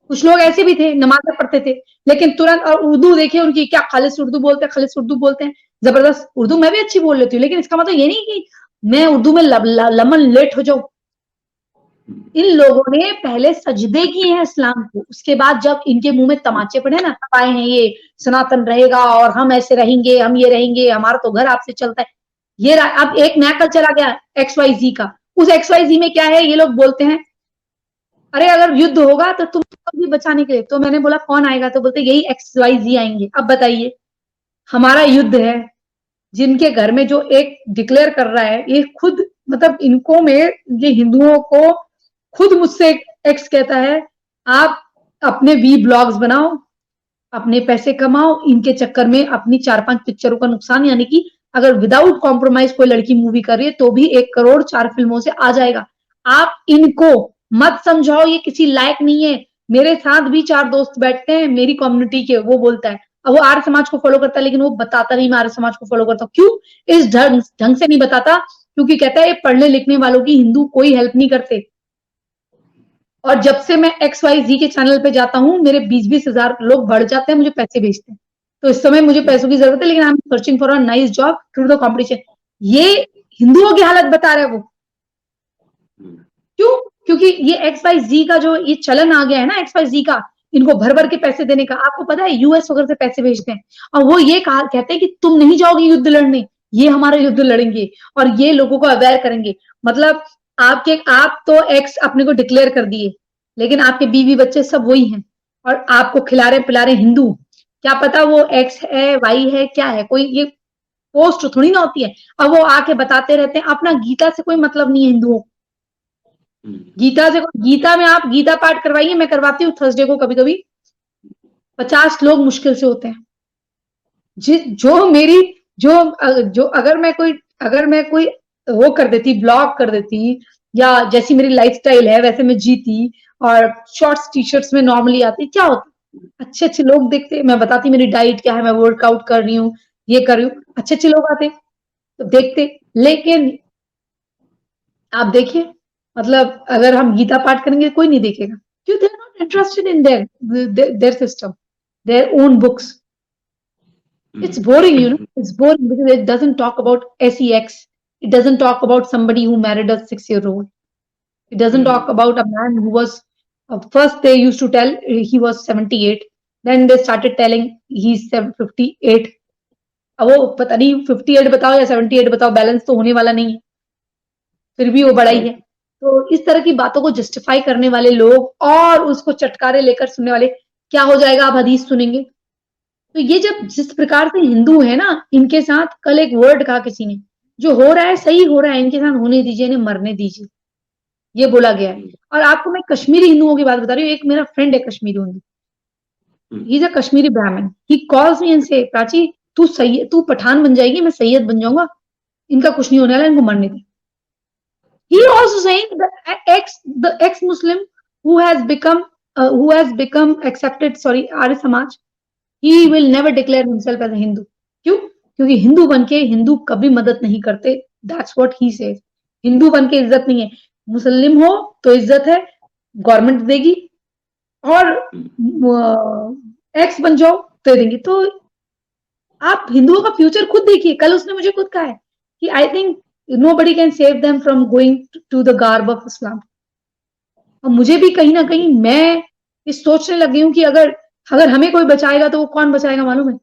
कुछ लोग ऐसे भी थे, नमाजें पढ़ते थे, लेकिन तुरंत, और उर्दू देखिए उनकी, क्या खालिस उर्दू बोलते हैं, खालिस उर्दू बोलते हैं, जबरदस्त उर्दू मैं भी अच्छी बोल लेती हूँ, लेकिन इसका मतलब ये नहीं कि मैं उर्दू में लमन लेट हो जाऊं। इन लोगों ने पहले सजदे किए हैं इस्लाम को, उसके बाद जब इनके मुंह में तमाचे पड़े ना, तब आए हैं ये सनातन रहेगा और हम ऐसे रहेंगे, हम ये रहेंगे, हमारा तो घर आपसे चलता है। ये अब एक नया कल्चर आ गया XYZ का। उस XYZ में क्या है, ये लोग बोलते हैं अरे अगर युद्ध होगा तो तुम भी बचाने के लिए। तो मैंने बोला कौन आएगा? तो बोलते यही XYZ आएंगे। अब बताइए, हमारा युद्ध है, जिनके घर में जो एक डिक्लेयर कर रहा है, ये खुद, मतलब इनको में, ये हिंदुओं को खुद मुझसे एक्स कहता है आप अपने ब्लॉग्स बनाओ, अपने पैसे कमाओ, इनके चक्कर में अपनी 4-5 पिक्चरों का नुकसान, यानी कि अगर विदाउट कॉम्प्रोमाइज कोई लड़की मूवी कर रही है तो भी 1 करोड़ 4 फिल्मों से आ जाएगा। आप इनको मत समझाओ, ये किसी लायक नहीं है। मेरे साथ भी 4 दोस्त बैठते हैं मेरी कम्युनिटी के, वो बोलता है, अब वो आर्य समाज को फॉलो करता है, लेकिन वो बताता नहीं मैं आर्य समाज को फॉलो करता हूँ। क्यों? इस ढंग से नहीं बताता, क्योंकि कहता है पढ़ने लिखने वालों की हिंदू कोई हेल्प नहीं करते। और जब से मैं XYZ के चैनल पे जाता हूँ, मेरे 20-20 हजार लोग बढ़ जाते हैं, मुझे पैसे भेजते हैं। तो इस समय मुझे पैसों की जरूरत है, लेकिन I am searching for a nice job through the competition. ये हिंदुओं की हालत बता रहा है वो। क्यों? क्योंकि ये XYZ का जो ये चलन आ गया है ना, XYZ का, इनको भर भर के पैसे देने का। आपको पता है US वगैरह से पैसे भेजते हैं, और वो ये कहते हैं कि तुम नहीं जाओगे युद्ध लड़ने, ये हमारा युद्ध लड़ेंगे, और ये लोगों को अवेयर करेंगे। मतलब आप तो एक्स अपने को डिक्लेयर कर दिए, लेकिन आपके बीवी बच्चे सब वही हैं, और आपको खिला रहे पिला रहे हिंदू। क्या पता वो X है, Y है, क्या है, कोई ये पोस्ट थोड़ी ना होती है। अब वो आके बताते रहते हैं, अपना गीता से कोई मतलब नहीं है हिंदुओं। गीता में आप गीता पाठ करवाइए, मैं करवाती हूँ थर्सडे को कभी कभी, 50 लोग मुश्किल से होते हैं। जो अगर मैं कोई अगर मैं कोई वो कर देती, ब्लॉग कर देती, या जैसी मेरी लाइफस्टाइल है वैसे मैं जीती और शॉर्ट्स टी शर्ट्स में नॉर्मली आती, क्या होता? अच्छे अच्छे लोग देखते, मैं बताती मेरी डाइट क्या है, मैं वर्कआउट कर रही हूँ, ये कर रही हूँ, अच्छे अच्छे लोग आते तो देखते। लेकिन आप देखिए, मतलब अगर हम गीता पाठ करेंगे कोई नहीं देखेगा, क्यों? They are not interested in their system, their own books. It's boring, you know. It's boring because it doesn't talk about sex. It doesn't talk about somebody who married a 6-year-old. It doesn't talk about a man who was, first they used to tell he was 78. Then they started telling he's 58. अब वो पता नहीं 58 बताओ या 78 बताओ, बैलेंस तो होने वाला नहीं है, फिर भी वो बड़ा ही है। तो इस तरह की बातों को जस्टिफाई करने वाले लोग और उसको चटकारे लेकर सुनने वाले, क्या हो जाएगा आप हदीस सुनेंगे? तो ये जब जिस प्रकार से हिंदू है ना, इनके साथ कल एक वर्ड कहा किसी ने, जो हो रहा है सही हो रहा है, इनके साथ होने दीजिए, इन्हें मरने दीजिए, ये बोला गया है। और आपको मैं कश्मीरी हिंदुओं की बात बता रही हूँ, एक मेरा फ्रेंड है Kashmiri Hindu, he is a Kashmiri ब्राह्मण, ही कॉल्स मी एंड से, प्राची तू पठान बन जाएगी, मैं सैयद बन जाऊंगा, इनका कुछ नहीं होने वाला, इनको मरने दे। He also saying the ex-Muslim who has become accepted, sorry, Arya Samaj, he will never declare himself as a Hindu. क्यों? क्योंकि हिंदू बनके हिंदू कभी मदद नहीं करते, that's what he says. Hindu बनके इज्जत नहीं है, मुस्लिम हो तो इज्जत है, गवर्नमेंट देगी, और एक्स बन जाओ तो देंगे। तो आप हिंदुओं का फ्यूचर खुद देखिए, कल उसने मुझे खुद कहा है कि I think nobody can save them from going to the garb of Islam. और मुझे भी कहीं ना कहीं मैं इस सोचने लग गई हूँ कि अगर अगर हमें कोई बचाएगा तो वो कौन बचाएगा मालूम है?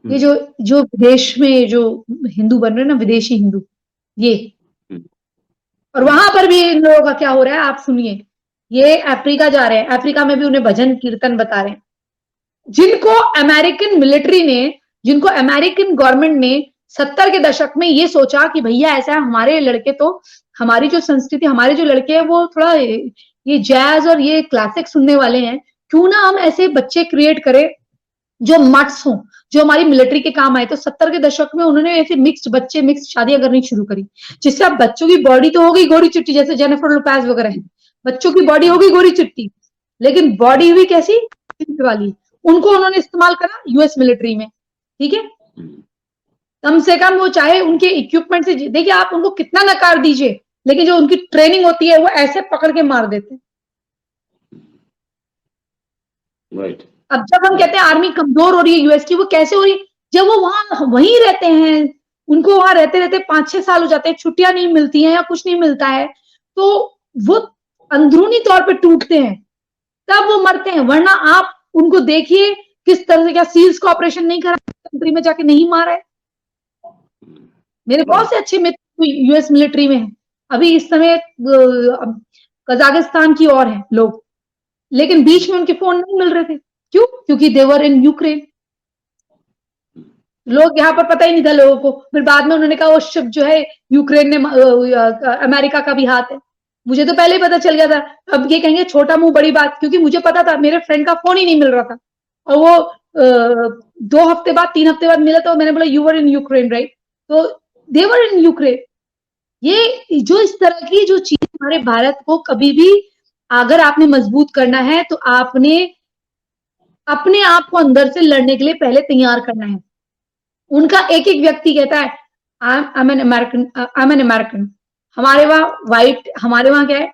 ये जो जो विदेश में जो हिंदू बन रहे हैं ना, विदेशी हिंदू, ये, और वहां पर भी इन लोगों का क्या हो रहा है आप सुनिए। ये अफ्रीका जा रहे हैं, अफ्रीका में भी उन्हें भजन कीर्तन बता रहे हैं, जिनको अमेरिकन मिलिट्री ने, जिनको अमेरिकन गवर्नमेंट ने 70 के दशक में ये सोचा कि भैया ऐसा है, हमारे लड़के तो, हमारी जो संस्कृति, हमारे जो लड़के हैं वो थोड़ा ये जैज और ये क्लासिक सुनने वाले हैं, क्यों ना हम ऐसे बच्चे क्रिएट करें जो मट्स हों, जो हमारी मिलिट्री के काम आए। तो 70 के दशक में उन्होंने ऐसे मिक्स्ड बच्चे, मिक्स्ड शादियां करनी शुरू करी, जिससे अब बच्चों की बॉडी तो हो गई गोरी चिट्टी, जैसे जेनिफर लोपेज वगैरह है, बच्चों की बॉडी हो गई गोरी चिट्टी, लेकिन बॉडी हुई कैसी वाली। उनको उन्होंने इस्तेमाल करा यूएस मिलिट्री में, ठीक है। कम से कम वो चाहे उनके इक्विपमेंट से, देखिए आप उनको कितना नकार दीजिए, लेकिन जो उनकी ट्रेनिंग होती है वो ऐसे पकड़ के मार देते हैं। राइट। अब जब हम कहते हैं आर्मी कमजोर हो रही है यूएस की, वो कैसे हो रही है? जब वो वहां वहीं रहते हैं, उनको वहां रहते रहते 5-6 साल हो जाते हैं, छुट्टियां नहीं मिलती हैं या कुछ नहीं मिलता है, तो वो अंदरूनी तौर पे टूटते हैं, तब वो मरते हैं। वरना आप उनको देखिए किस तरह से, क्या सील्स का ऑपरेशन नहीं करा, कंट्री में जाके नहीं मारा है। मेरे बहुत से अच्छे मित्र यूएस मिलिट्री में हैं, अभी इस समय कजाकिस्तान की ओर हैं लोग, लेकिन बीच में उनके फोन नहीं मिल रहे थे। क्यों? क्योंकि देवर इन यूक्रेन। लोग यहाँ पर पता ही नहीं था लोगों को, फिर बाद में उन्होंने कहा वो शिप जो है यूक्रेन ने, अमेरिका का भी हाथ है। मुझे तो पहले ही पता चल गया था। अब ये कहेंगे छोटा मुंह बड़ी बात, क्योंकि मुझे पता था, मेरे फ्रेंड का फोन ही नहीं मिल रहा था, और वो 2 हफ्ते बाद 3 हफ्ते बाद मिला, तो मैंने बोला you were in Ukraine right, तो देवर इन यूक्रेन। ये जो इस तरह की जो चीज हमारे भारत को कभी भी, अगर आपने मजबूत करना है तो आपने अपने आप को अंदर से लड़ने के लिए पहले तैयार करना है। उनका एक एक व्यक्ति कहता है आई एम एन अमेरिकन। हमारे वहां व्हाइट, हमारे वहां क्या है,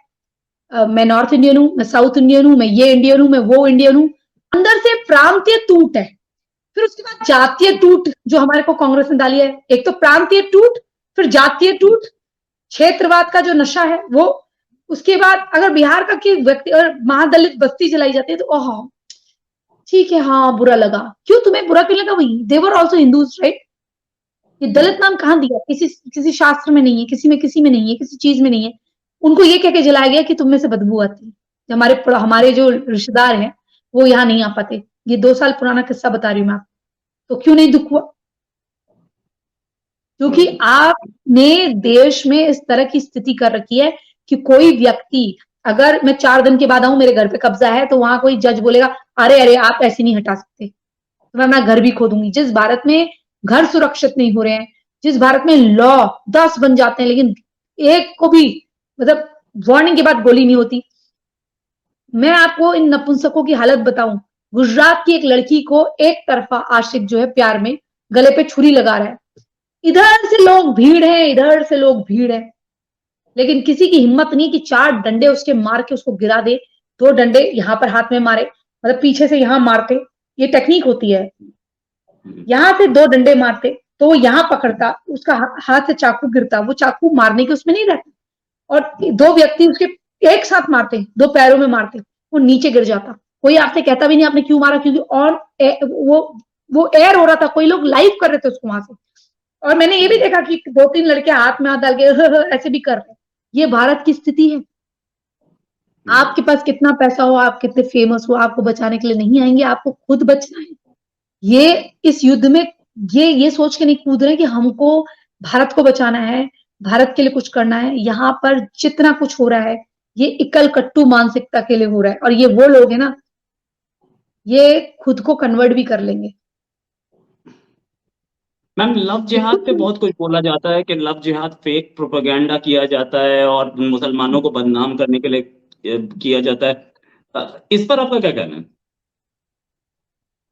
मैं नॉर्थ इंडियन हूं, मैं साउथ इंडियन हूं, मैं ये इंडियन हूं, मैं वो इंडियन हूं। अंदर से प्रांतीय टूट है, फिर उसके बाद जातीय टूट जो हमारे को कांग्रेस ने डाली है। एक तो प्रांतीय टूट, फिर जातीय टूट, क्षेत्रवाद का जो नशा है वो। उसके बाद अगर बिहार का कि व्यक्ति और महादलित बस्ती चलाई जाती है तो ओह ठीक है, हाँ बुरा लगा। क्यों तुम्हें बुरा क्यों लगा? वही देवर ऑल्सो हिंदूज राइट। ये दलित नाम कहाँ दिया? किसी शास्त्र में नहीं है, किसी में नहीं है, किसी चीज में नहीं है। उनको ये कह के जलाया गया कि तुम में से बदबू आती है। हमारे जो रिश्तेदार हैं वो यहाँ नहीं आ पाते। ये 2 साल पुराना किस्सा बता रही हूँ मैं आपको। तो क्यों नहीं दुख हुआ? क्योंकि आपने देश में इस तरह की स्थिति कर रखी है कि कोई व्यक्ति, अगर मैं 4 दिन के बाद आऊं, मेरे घर पे कब्जा है, तो वहां कोई जज बोलेगा अरे अरे आप ऐसे नहीं हटा सकते, तो मैं अपना घर भी खो दूंगी। जिस भारत में घर सुरक्षित नहीं हो रहे हैं, जिस भारत में लॉ 10 बन जाते हैं लेकिन एक को भी मतलब वार्निंग के बाद गोली नहीं होती। मैं आपको इन नपुंसकों की हालत बताऊं, गुजरात की एक लड़की को एक तरफा आशिक जो है प्यार में गले पे छुरी लगा रहा है, इधर से लोग भीड़ है, इधर से लोग भीड़ है, लेकिन किसी की हिम्मत नहीं कि 4 डंडे उसके मार के उसको गिरा दे। 2 डंडे यहाँ पर हाथ में मारे, मतलब पीछे से यहाँ मारते, ये टेक्निक होती है, यहाँ से 2 डंडे मारते तो वो यहाँ पकड़ता, उसका हाथ से चाकू गिरता, वो चाकू मारने के उसमें नहीं रहता, और 2 व्यक्ति उसके एक साथ मारते, 2 पैरों में मारते, वो नीचे गिर जाता। कोई आपसे कहता भी नहीं आपने क्यों मारा, क्योंकि और वो एयर हो रहा था, कोई लोग लाइव कर रहे थे उसको वहां से। और मैंने ये भी देखा कि 2-3 लड़के हाथ में हाथ डाल के ऐसे भी कर रहे हैं। ये भारत की स्थिति है। आपके पास कितना पैसा हो, आप कितने फेमस हो, आपको बचाने के लिए नहीं आएंगे, आपको खुद बचना है। ये इस युद्ध में ये सोच के नहीं कूद रहे कि हमको भारत को बचाना है, भारत के लिए कुछ करना है। यहाँ पर जितना कुछ हो रहा है ये इक्कल कट्टू मानसिकता के लिए हो रहा है, और ये वो लोग है ना, ये खुद को कन्वर्ट भी कर लेंगे। मैम, लव जिहाद पे बहुत कुछ बोला जाता है कि लव जिहाद फेक प्रोपेगेंडा किया जाता है और मुसलमानों को बदनाम करने के लिए किया जाता है। इस पर आपका क्या कहना है?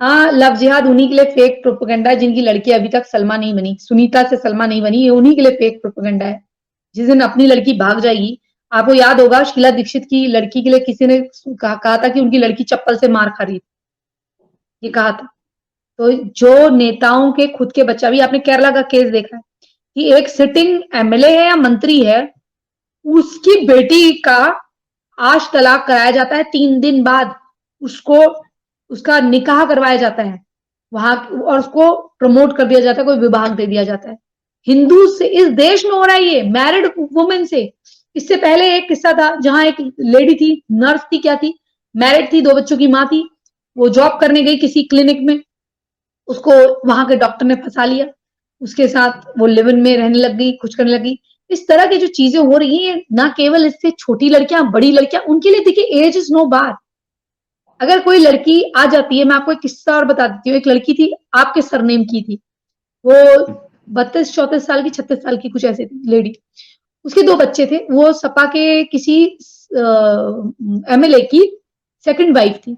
हाँ, लव जिहाद उन्हीं के लिए फेक प्रोपेगेंडा है जिनकी लड़की अभी तक सलमा नहीं बनी, सुनीता से सलमा नहीं बनी, ये उन्हीं के लिए फेक प्रोपेगेंडा है। जिस दिन अपनी लड़की भाग जाएगी, आपको याद होगा शीला दीक्षित की लड़की के लिए किसी ने कहा था कि उनकी लड़की चप्पल से मार खा रही थी, ये कहा था। तो जो नेताओं के खुद के बच्चा, भी आपने केरला का केस देखा है कि एक सिटिंग एमएलए है या मंत्री है, उसकी बेटी का आज तलाक कराया जाता है, 3 दिन बाद उसको उसका निकाह करवाया जाता है वहां, और उसको प्रमोट कर दिया जाता है, कोई विभाग दे दिया जाता है। हिंदू से इस देश में हो रहा है ये, मैरिड वुमेन से। इससे पहले एक किस्सा था जहां एक लेडी थी, नर्स थी, क्या थी, मैरिड थी, 2 बच्चों की मां थी, वो जॉब करने गई किसी क्लिनिक में, उसको वहां के डॉक्टर ने फंसा लिया, उसके साथ वो लिव इन में रहने लग गई, कुछ करने लगी। इस तरह की जो चीजें हो रही हैं, ना केवल इससे छोटी लड़कियां, बड़ी लड़कियां, उनके लिए देखिए एज इज नो बार। अगर कोई लड़की आ जाती है, मैं आपको एक किस्सा और बता देती हूँ, एक लड़की थी आपके सरनेम की थी, वो 32-34 साल की, 36 साल की कुछ ऐसे थी लेडी, उसके 2 बच्चे थे, वो सपा के किसी एमएलए की सेकंड वाइफ थी,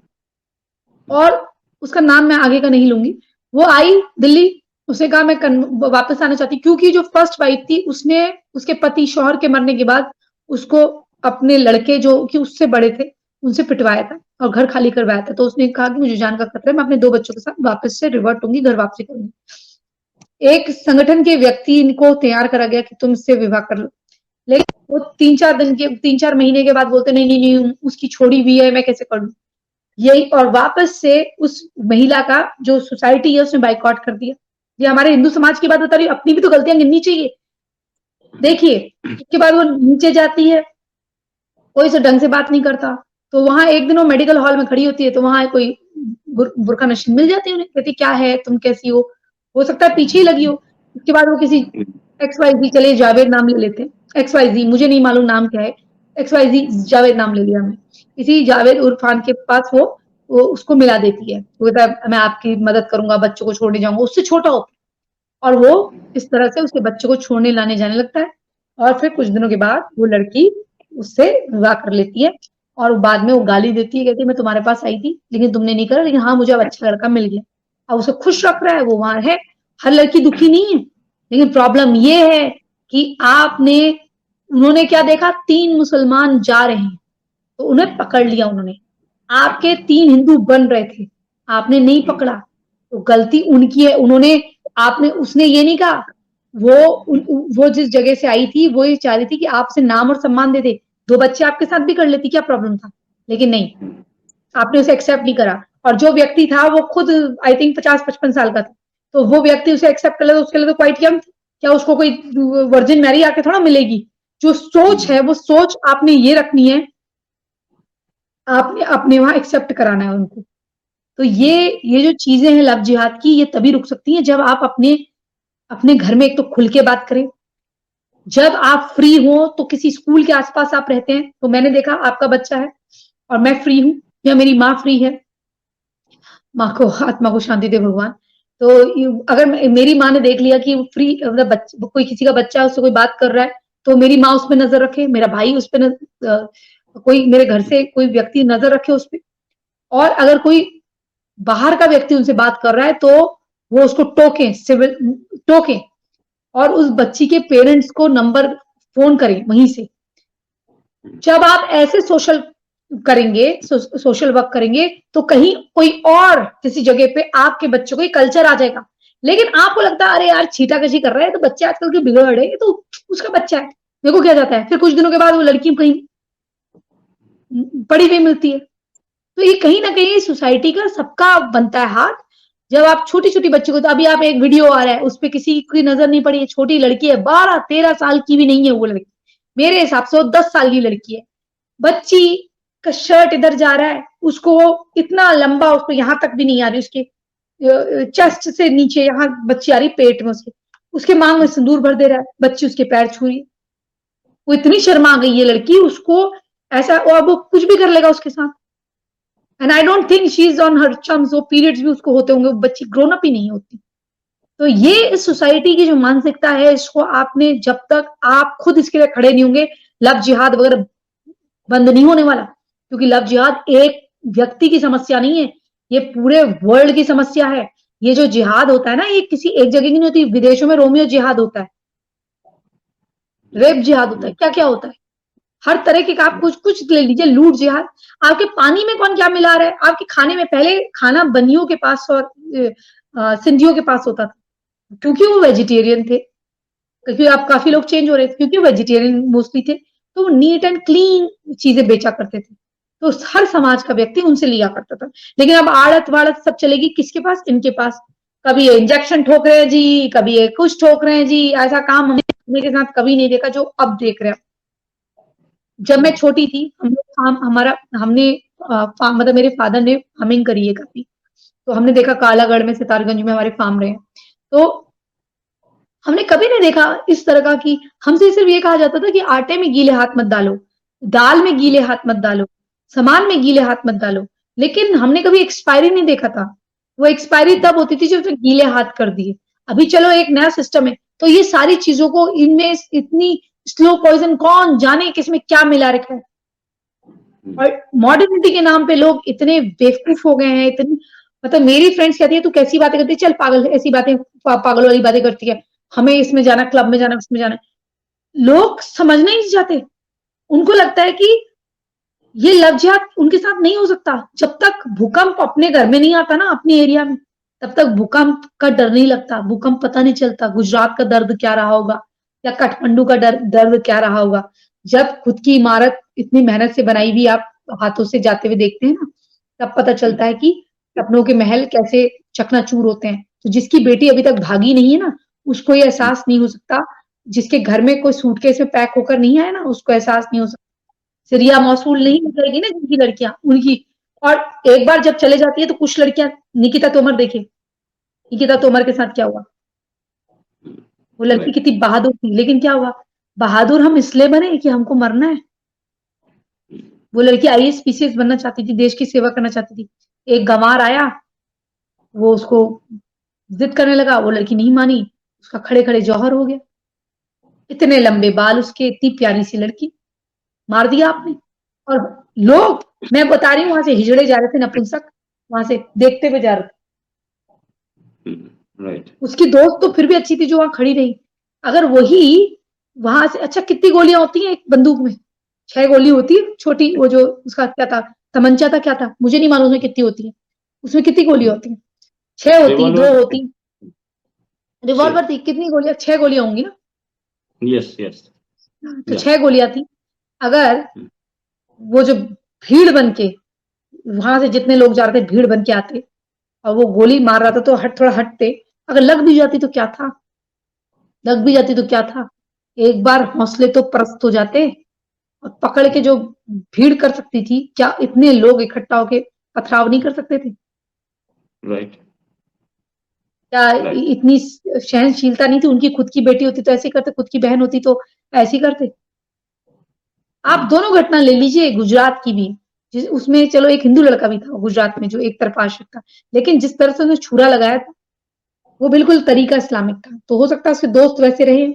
और उसका नाम मैं आगे का नहीं लूंगी। वो आई दिल्ली, उसने कहा मैं वापस आना चाहती, क्योंकि जो फर्स्ट वाइफ थी उसने उसके पति शौहर के मरने के बाद उसको अपने लड़के जो कि उससे बड़े थे उनसे पिटवाया था और घर खाली करवाया था। तो उसने कहा कि मुझे जान का खतरा है, मैं अपने 2 बच्चों के साथ वापस से रिवर्ट होंगी, घर वापसी करूंगी। एक संगठन के व्यक्ति को तैयार करा गया कि तुम इससे विवाह कर लो, लेकिन वो 3-4 महीने के बाद बोलते नहीं नहीं नहीं, उसकी छोड़ी हुई है, मैं कैसे कर लूं यही, और वापस से उस महिला का जो सोसाइटी है उसने बाइकआउट कर दिया। ये हमारे हिंदू समाज की बात बता रही हूँ, अपनी भी तो गलतियां गिननी चाहिए। देखिए उसके बाद वो नीचे जाती है, कोई से ढंग से बात नहीं करता, तो वहां एक दिन वो मेडिकल हॉल में खड़ी होती है, तो वहां कोई बुरका नशीन मिल जाती है उन्हें, कहती क्या है, तुम कैसी हो सकता है पीछे ही लगी हो। उसके बाद वो किसी XYZ, चले जावेद नाम ले लेते हैं, XYZ, मुझे नहीं मालूम नाम क्या है, XYZ जावेद नाम ले लिया हमने, किसी जावेद उर्फान के पास वो उसको मिला देती है, वो कहता है मैं आपकी मदद करूंगा, बच्चों को छोड़ने जाऊंगा, उससे छोटा होता है, और वो इस तरह से उसके बच्चों को छोड़ने लाने जाने लगता है, और फिर कुछ दिनों के बाद वो लड़की उससे विवाह कर लेती है, और बाद में वो गाली देती है, कहती है मैं तुम्हारे पास आई थी लेकिन तुमने नहीं करा, लेकिन हाँ मुझे अब अच्छा लड़का मिल गया, अब उसे खुश रख रहा है, वो वहां है। हर लड़की दुखी नहीं है, लेकिन प्रॉब्लम ये है कि उन्होंने क्या देखा, 3 मुसलमान जा रहे हैं तो उन्हें पकड़ लिया उन्होंने, आपके 3 हिंदू बन रहे थे, आपने नहीं पकड़ा, तो गलती उनकी है। उसने ये नहीं कहा, वो जिस जगह से आई थी वो ये चाह रही थी कि आपसे नाम और सम्मान दे दे, 2 बच्चे आपके साथ भी कर लेती, क्या प्रॉब्लम था, लेकिन नहीं, आपने उसे एक्सेप्ट नहीं करा। और जो व्यक्ति था वो खुद आई थिंक 50-55 साल का था, तो वो व्यक्ति उसे एक्सेप्ट कर ले, तो उसके लिए तो क्वाइट यंग, क्या उसको कोई वर्जिन मैरी आके थोड़ा मिलेगी। जो सोच है वो सोच आपने ये रखनी है, आपने अपने वहां एक्सेप्ट कराना है उनको। तो ये जो चीजें हैं लव जिहाद की, ये तभी रुक सकती हैं जब आप अपने घर में एक तो खुल के बात करें, जब आप फ्री हो, तो किसी स्कूल के आसपास आप रहते हैं, तो मैंने देखा आपका बच्चा है और मैं फ्री हूं या मेरी माँ फ्री है, माँ को आत्मा को शांति दे भगवान, तो अगर मेरी माँ ने देख लिया कि फ्री मतलब कोई किसी का बच्चा उससे कोई बात कर रहा है, तो मेरी माँ उस पर नजर रखे, मेरा भाई उस पर कोई मेरे घर से कोई व्यक्ति नजर रखे उस पर। और अगर कोई बाहर का व्यक्ति उनसे बात कर रहा है तो वो उसको टोके, सिविल टोके, और उस बच्ची के पेरेंट्स को नंबर फोन करें वहीं से। जब आप ऐसे करेंगे सोशल वर्क करेंगे तो कहीं कोई और किसी जगह पे आपके बच्चों को कल्चर आ जाएगा। लेकिन आपको लगता है अरे यार छीटाकशी कर रहा है तो बच्चे आजकल के बिगड़ है, तो उसका बच्चा है, देखो क्या जाता है, फिर कुछ दिनों के बाद वो लड़की कहीं पड़ी हुई मिलती है। तो ये कहीं ना कहीं सोसाइटी का सबका बनता है हाथ। जब आप छोटी छोटी बच्ची को, तो अभी आप एक वीडियो आ रहा है उस पर किसी की नजर नहीं पड़ी है, छोटी लड़की है, 12-13 साल की भी नहीं है वो लड़की, मेरे हिसाब से वो 10 साल की लड़की है। बच्ची का शर्ट इधर जा रहा है, उसको इतना लंबा, उसको यहां तक भी नहीं आ रही, उसके चेस्ट से नीचे यहाँ बच्ची आ रही पेट में, उसके मांग में सिंदूर भर दे रहा है, बच्ची उसके पैर छू रही है। वो इतनी शर्मा गई है लड़की, उसको ऐसा, और वो कुछ भी कर लेगा उसके साथ। And I don't think she is on her chums, वो पीरियड्स भी उसको होते होंगे, वो बच्ची ग्रोन अप ही नहीं होती। तो ये इस सोसाइटी की जो मानसिकता है, इसको आपने, जब तक आप खुद इसके लिए खड़े नहीं होंगे, लव जिहाद वगैरह बंद नहीं होने वाला। क्योंकि लव जिहाद एक व्यक्ति की समस्या नहीं है, ये पूरे वर्ल्ड की समस्या है। ये जो जिहाद होता है ना, ये किसी एक जगह की नहीं होती, विदेशों में रोमियो जिहाद होता है, रेप जिहाद होता है, क्या क्या होता है, हर तरह के। आप कुछ कुछ ले लीजिए, लूट जिहाद। आपके पानी में कौन क्या मिला रहा है, आपके खाने में, पहले खाना बनियों के पास और सिंधियों के पास होता था, क्योंकि वो वेजिटेरियन थे, क्योंकि आप काफी लोग चेंज हो रहे थे, क्योंकि वेजिटेरियन मोस्टली थे, तो वो नीट एंड क्लीन चीजें बेचा करते थे, तो हर समाज का व्यक्ति उनसे लिया करता था। लेकिन अब आड़त वाड़त सब चलेगी किसके पास, इनके पास। कभी ये इंजेक्शन ठोक रहे हैं जी, कभी ये कुछ ठोक रहे हैं जी, ऐसा काम हमने के साथ कभी नहीं देखा जो अब देख रहे हैं। जब मैं छोटी थी, हम लोग हमारा हमने मतलब मेरे फादर ने फार्मिंग करी है काफी, तो हमने देखा कालागढ़ में, सितारगंज में हमारे फार्म रहे, तो हमने कभी नहीं देखा इस तरह का कि हमसे सिर्फ ये कहा जाता था कि आटे में गीले हाथ मत डालो, दाल में गीले हाथ मत डालो, सामान में गीले हाथ मत डालो। लेकिन हमने कभी एक्सपायरी नहीं देखा था। वो एक्सपायरी तब होती थी जब उसने गीले हाथ कर दिए। अभी चलो एक नया सिस्टम है, तो ये सारी चीजों को, इनमें इतनी स्लो पॉइजन, कौन जाने किसमें क्या मिला रखा है। और मॉडर्निटी के नाम पे लोग इतने बेवकूफ हो गए हैं, इतनी, मतलब मेरी फ्रेंड्स कहती है तू कैसी बातें करती है, चल पागल, ऐसी बातें, पागल वाली बातें करती है, हमें इसमें जाना, क्लब में जाना, उसमें जाना। लोग समझना ही नहीं चाहते। उनको लगता है कि ये लव जिहाद उनके साथ नहीं हो सकता। जब तक भूकंप अपने घर में नहीं आता ना, अपने एरिया में, तब तक भूकंप का डर नहीं लगता। भूकंप पता नहीं चलता गुजरात का दर्द क्या रहा होगा, या काठमांडू का दर्द क्या रहा होगा। जब खुद की इमारत इतनी मेहनत से बनाई हुई आप हाथों से जाते हुए देखते हैं ना, तब पता चलता है कि सपनों के महल कैसे चकनाचूर होते हैं। तो जिसकी बेटी अभी तक भागी नहीं है ना, उसको ये एहसास नहीं हो सकता। जिसके घर में कोई सूटकेस में पैक होकर नहीं आया ना, उसको एहसास नहीं हो सकता। सिरिया मौसूल नहीं निकलेगी ना जिनकी लड़कियां, उनकी। और एक बार जब चले जाती है तो कुछ लड़कियां, निकिता तोमर देखे, निकिता तोमर के साथ क्या हुआ। वो लड़की कितनी बहादुर थी, लेकिन क्या हुआ, बहादुर हम इसलिए बने कि हमको मरना है। वो लड़की आईएएस पीसीएस बनना चाहती थी, देश की सेवा करना चाहती थी। एक गंवार आया, वो उसको जिद करने लगा, वो लड़की नहीं मानी, उसका खड़े खड़े जौहर हो गया। इतने लंबे बाल उसके, इतनी प्यारी सी लड़की, मार दिया आपने। और लोग, मैं बता रही हूँ, वहां से हिजड़े जा रहे थे नपुंसक, वहां से देखते हुए जा रहे थे। राइट। उसकी दोस्त तो फिर भी अच्छी थी जो वहां खड़ी रही। अगर वही वहां से, अच्छा कितनी गोलियां होती हैं एक बंदूक में, 6 गोली होती है छोटी, वो जो उसका क्या था, तमंचा था, क्या था मुझे नहीं मालूम उसमें कितनी होती है, उसमें कितनी गोली होती है, 6 होती, 2 होती, रिवॉल्वर थी, कितनी गोलियां, 6 गोलियां होंगी ना। Yes yes. तो 6 गोलियां थी। अगर वो जो भीड़ बन के वहां से जितने लोग जा रहे थे, भीड़ बन के आते और वो गोली मार रहा था तो थोड़ा हटते, अगर लग भी जाती तो क्या था, लग भी जाती तो क्या था, एक बार हौसले तो परस्त हो जाते। और पकड़ के जो भीड़ कर सकती थी, क्या इतने लोग इकट्ठा होके पथराव नहीं कर सकते थे। राइट। क्या इतनी सहनशीलता नहीं थी। उनकी खुद की बेटी होती तो ऐसे करते, खुद की बहन होती तो ऐसे करते। आप दोनों घटना ले लीजिए, गुजरात की भी, उसमें चलो एक हिंदू लड़का भी था गुजरात में जो एक तरफा आशिक था, लेकिन जिस तरह से उसने छुरा लगाया था, वो बिल्कुल तरीका इस्लामिक था, तो हो सकता है उसके दोस्त वैसे रहे।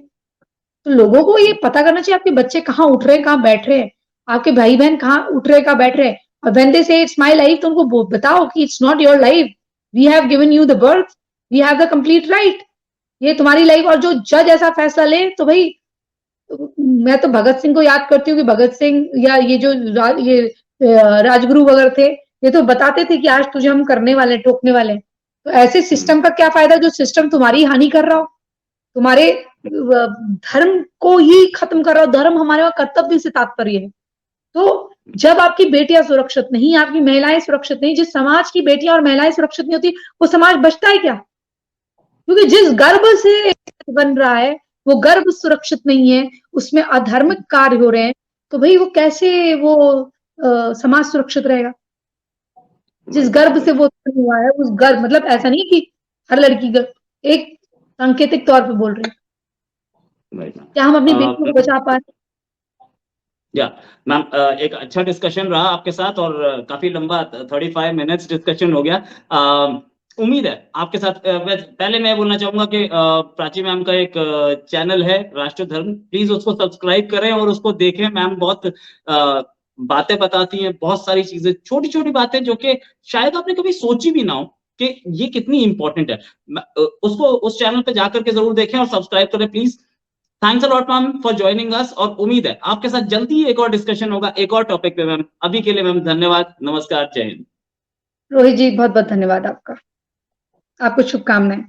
तो लोगों को ये पता करना चाहिए आपके बच्चे कहाँ उठ रहे हैं, कहाँ बैठ रहे हैं, आपके भाई बहन कहाँ उठ रहे हैं, कहाँ बैठ रहे हैं। और व्हेन दे से इट्स माय लाइफ, तो उनको बताओ कि it's not your life, we have given you the birth, we have the complete right, ये तुम्हारी लाइफ। और जो जज ऐसा फैसला ले तो भाई, मैं तो भगत सिंह को याद करती हूँ कि भगत सिंह या ये जो राजगुरु वगैरह थे, ये तो बताते थे कि आज तुझे हम करने वाले, टोकने वाले। तो ऐसे सिस्टम का क्या फायदा जो सिस्टम तुम्हारी हानि कर रहा हो, तुम्हारे धर्म को ही खत्म कर रहा हो। धर्म हमारे वहां कर्तव्य से तात्पर्य है। तो जब आपकी बेटियां सुरक्षित नहीं, आपकी महिलाएं सुरक्षित नहीं, जिस समाज की बेटियां और महिलाएं सुरक्षित नहीं होती, वो समाज बचता है क्या? क्योंकि जिस गर्भ से बन रहा है वो गर्भ सुरक्षित नहीं है, उसमें अधर्मिक कार्य हो रहे हैं, तो भाई वो कैसे वो समाज सुरक्षित रहेगा? जिस गर्भ से वो उत्पन्न हुआ है, उस गर्भ, मतलब ऐसा नहीं कि हर लड़की गर्भ, एक सांकेतिक तौर पे बोल रहे हैं, क्या हम अपनी बेटियों को बचा पा रहे? या मैम, एक अच्छा डिस्कशन रहा आपके साथ, और काफी लंबा 35 मिनट्स डिस्कशन हो गया। उम्मीद है आपके साथ, पहले मैं बोलना चाहूंगा कि प्राची मैम का एक चैनल है राष्ट्र धर्म, प्लीज उसको सब्सक्राइब करें और उसको देखें। मैम बहुत बातें बताती हैं, बहुत सारी चीजें, छोटी छोटी बातें जो कि शायद आपने कभी सोची भी ना हो कि ये कितनी इंपॉर्टेंट है। उसको उस चैनल पे जाकर के जरूर देखें और सब्सक्राइब करें please. Thanks a lot ma'am for joining us, और उम्मीद है आपके साथ जल्दी ही एक और डिस्कशन होगा एक और टॉपिक पे मैम। अभी के लिए मैम धन्यवाद, नमस्कार, जय हिंद। रोहित जी बहुत बहुत धन्यवाद आपका, आपको शुभकामनाएं।